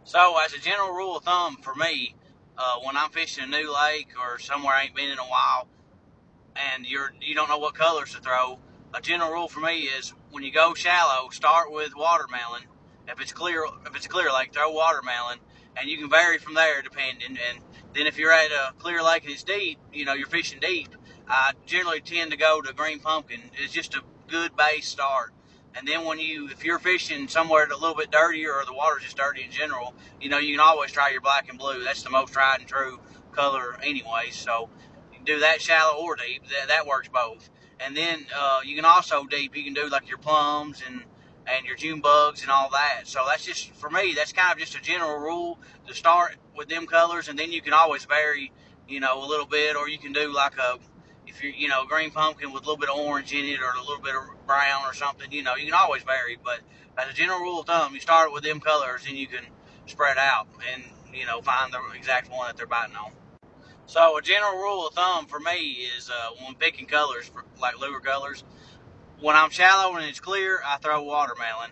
So, as a general rule of thumb for me, when I'm fishing a new lake or somewhere I ain't been in a while, and you don't know what colors to throw, a general rule for me is when you go shallow, start with watermelon. If it's a clear lake, throw watermelon, and you can vary from there depending. And then if you're at a clear lake and it's deep, you're fishing deep. I generally tend to go to green pumpkin. It's just a good base start. And then if you're fishing somewhere a little bit dirtier or the water's just dirty in general, you can always try your black and blue. That's the most tried and true color anyway. So you can do that shallow or deep. That works both. And then you can also deep. You can do like your plums and your June bugs and all that. So that's just for me. That's kind of just a general rule to start with them colors, and then you can always vary, a little bit, or you can do like if you're, green pumpkin with a little bit of orange in it or a little bit of brown or something. You can always vary. But as a general rule of thumb, you start with them colors, and you can spread out and find the exact one that they're biting on. So a general rule of thumb for me is when picking colors, like lure colors, when I'm shallow and it's clear, I throw watermelon.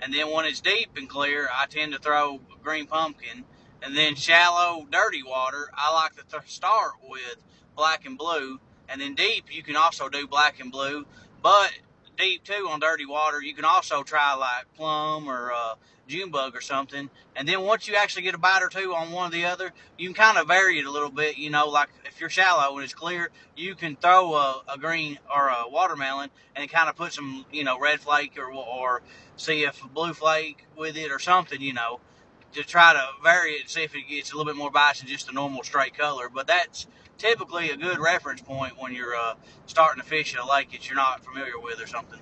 And then when it's deep and clear, I tend to throw green pumpkin. And then shallow, dirty water, I like to start with black and blue. And then deep, you can also do black and blue. But deep too on dirty water, you can also try like plum or June bug or something. And then once you actually get a bite or two on one or the other, you can kind of vary it a little bit. Like if you're shallow and it's clear, you can throw a green or a watermelon and kind of put some, red flake or see if a blue flake with it or something, to try to vary it and see if it gets a little bit more bites than just a normal straight color. But that's typically a good reference point when you're starting to fish at a lake that you're not familiar with or something.